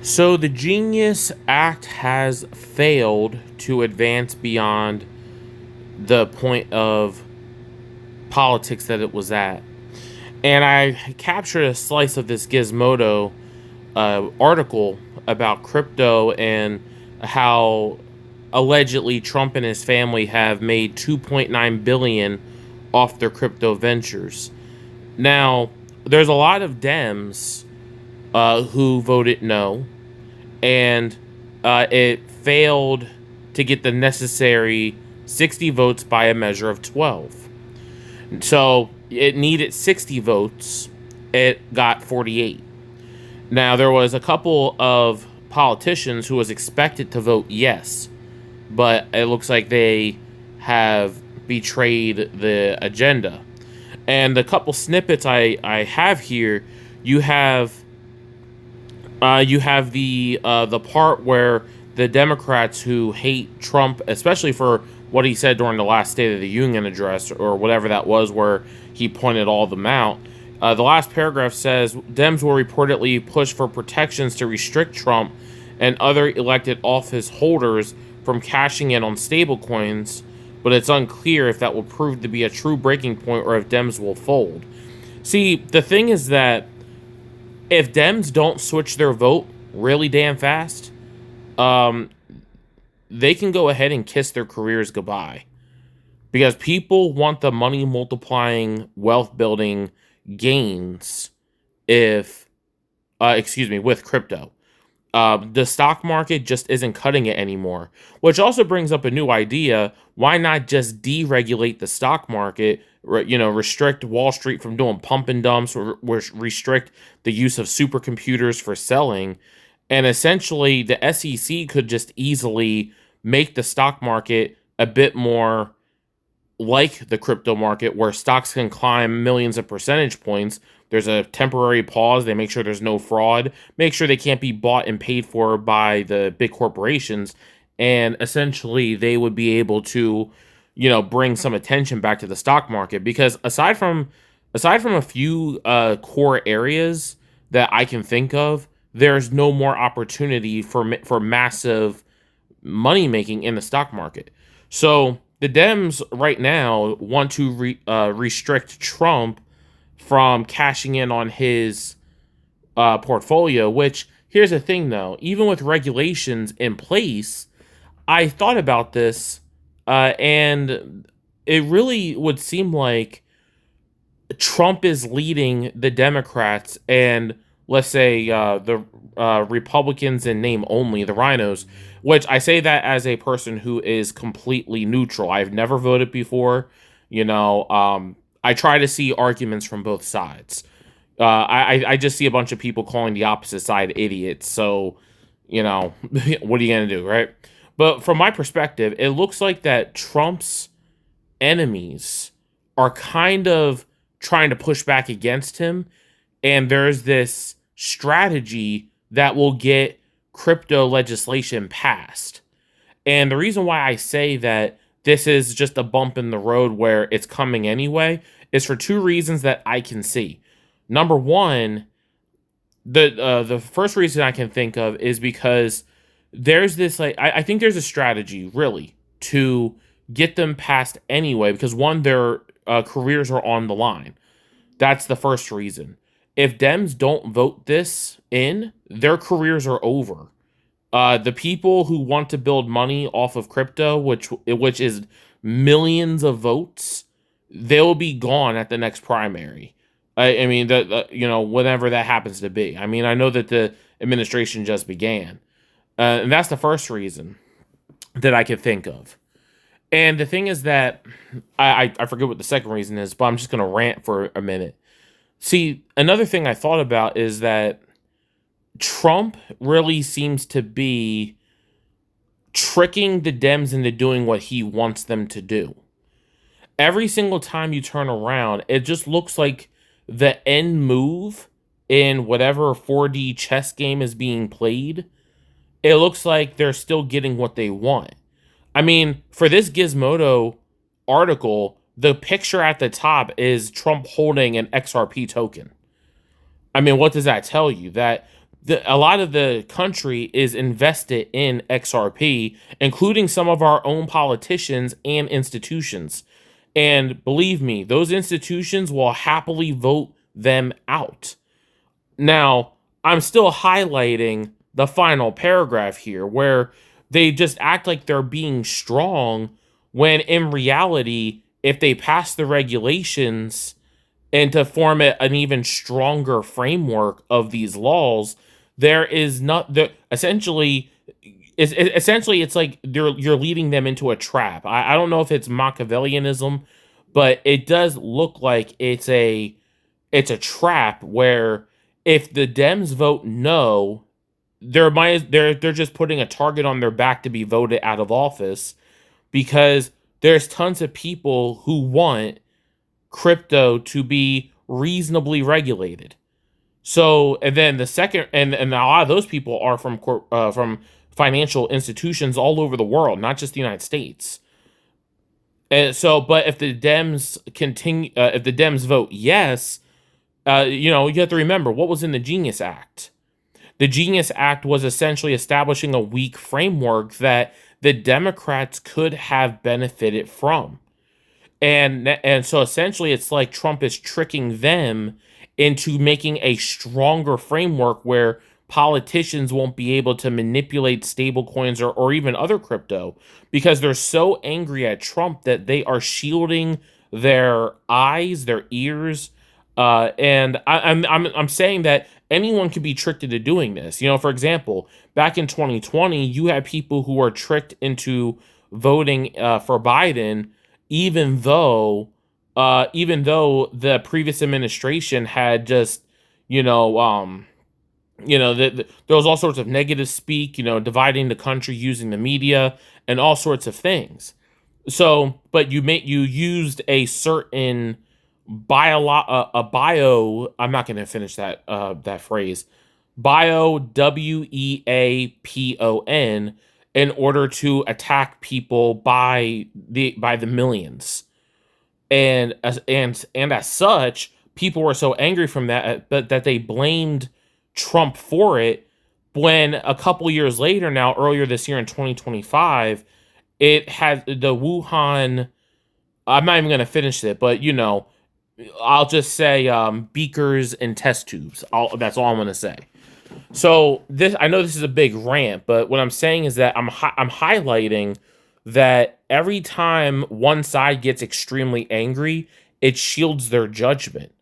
So the Genius Act has failed to advance beyond the point of politics that it was at. And I captured a slice of this Gizmodo article about crypto and how allegedly Trump and his family have made 2.9 billion off their crypto ventures. Now, there's a lot of Dems who voted no, and it failed to get the necessary 60 votes by a measure of 12. So it needed 60 votes. It got 48. Now, there was a couple of politicians who was expected to vote yes, but it looks like they have betrayed the agenda. And the couple snippets I have here, you have the part where the Democrats who hate Trump, especially for what he said during the last State of the Union address or whatever that was, where he pointed all of them out. The last paragraph says Dems will reportedly push for protections to restrict Trump and other elected office holders from cashing in on stablecoins, but it's unclear if that will prove to be a true breaking point or if Dems will fold. See, the thing is that if Dems don't switch their vote really damn fast, um, they can go ahead and kiss their careers goodbye. Because people want the money multiplying, wealth building gains with crypto. The stock market just isn't cutting it anymore, which also brings up a new idea. Why not just deregulate the stock market? Restrict Wall Street from doing pump and dumps, or restrict the use of supercomputers for selling, and essentially the SEC could just easily make the stock market a bit more like the crypto market, where stocks can climb millions of percentage points. There's a temporary pause. They make sure there's no fraud, make sure they can't be bought and paid for by the big corporations. And essentially, they would be able to, bring some attention back to the stock market. Because aside from a few core areas that I can think of, there's no more opportunity for massive money making in the stock market. So the Dems right now want to restrict Trump from cashing in on his portfolio, which, here's the thing though, even with regulations in place, I thought about this, and it really would seem like Trump is leading the Democrats and, let's say, the Republicans in name only, the rhinos, which I say that as a person who is completely neutral. I've never voted before. I try to see arguments from both sides. I just see a bunch of people calling the opposite side idiots. So, what are you going to do, right? But from my perspective, it looks like that Trump's enemies are kind of trying to push back against him. And there's this strategy that will get crypto legislation passed. And the reason why I say that this is just a bump in the road where it's coming anyway is for two reasons that I can see. Number one, the first reason I can think of is because there's this, like, I think there's a strategy really to get them passed anyway, because one, their careers are on the line. That's the first reason. If Dems don't vote this in, their careers are over. The people who want to build money off of crypto, which is millions of votes, they'll be gone at the next primary. I mean, whenever that happens to be. I mean, I know that the administration just began, and that's the first reason that I could think of. And the thing is that I forget what the second reason is, but I'm just gonna rant for a minute. See, another thing I thought about is that Trump really seems to be tricking the Dems into doing what he wants them to do. Every single time you turn around, it just looks like the end move in whatever 4D chess game is being played. It looks like they're still getting what they want. I mean, for this Gizmodo article, the picture at the top is Trump holding an XRP token. I mean, what does that tell you? That a lot of the country is invested in XRP, including some of our own politicians and institutions. And believe me, those institutions will happily vote them out. Now, I'm still highlighting the final paragraph here where they just act like they're being strong when in reality, if they pass the regulations and to form an even stronger framework of these laws, there is not the essentially essentially it's like you're leading them into a trap. I don't know if it's Machiavellianism, but it does look like it's a trap where if the Dems vote no, they're just putting a target on their back to be voted out of office because there's tons of people who want crypto to be reasonably regulated. So, and then the second, and a lot of those people are from financial institutions all over the world, not just the United States. And so, but if the Dems if the Dems vote yes, you have to remember what was in the Genius Act. The Genius Act was essentially establishing a weak framework that the Democrats could have benefited from. And so essentially it's like Trump is tricking them into making a stronger framework where politicians won't be able to manipulate stablecoins or even other crypto because they're so angry at Trump that they are shielding their eyes, their ears, and I'm saying that anyone could be tricked into doing this. For example, back in 2020, you had people who were tricked into voting for Biden, even though the previous administration had just, there was all sorts of negative speak, dividing the country using the media and all sorts of things. So, but you used a certain I'm not going to finish that phrase, WEAPON, in order to attack people by the millions. And as such, people were so angry from that, but that they blamed Trump for it. When a couple years later, now earlier this year in 2025, it had the Wuhan. I'm not even going to finish it, but I'll just say beakers and test tubes. That's all I'm going to say. So I know this is a big rant, but what I'm saying is that I'm highlighting that every time one side gets extremely angry, it shields their judgment.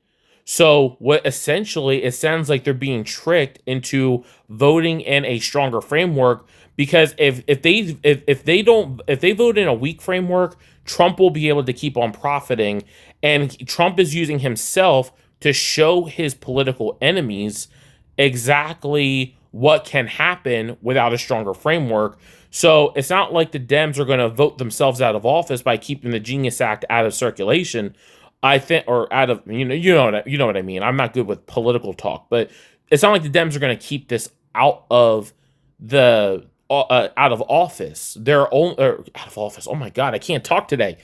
So what essentially it sounds like they're being tricked into voting in a stronger framework because if they vote in a weak framework, Trump will be able to keep on profiting, and Trump is using himself to show his political enemies exactly what can happen without a stronger framework. So it's not like the Dems are going to vote themselves out of office by keeping the Genius Act out of circulation. I think, or out of, you know what I mean. I'm not good with political talk, but it's not like the Dems are going to keep this out of office. Out of office. Oh my God, I can't talk today.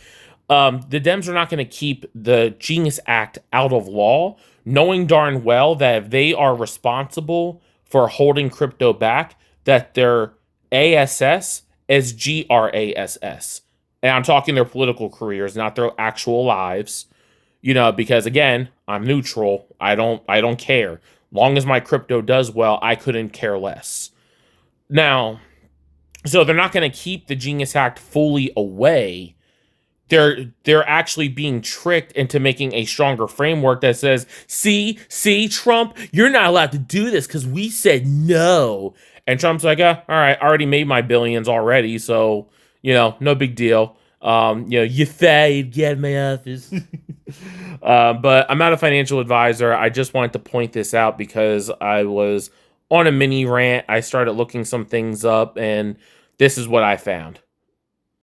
The Dems are not going to keep the Genius Act out of law, knowing darn well that if they are responsible for holding crypto back, that their ASS is GRASS. And I'm talking their political careers, not their actual lives. Because again, I'm neutral. I don't care. Long as my crypto does well, I couldn't care less. Now, so they're not going to keep the Genius Act fully away. They're actually being tricked into making a stronger framework that says, see, Trump, you're not allowed to do this because we said no. And Trump's like, all right, I already made my billions already, so, no big deal. You fired, get in my office. But I'm not a financial advisor. I just wanted to point this out because I was on a mini rant. I started looking some things up, and this is what I found.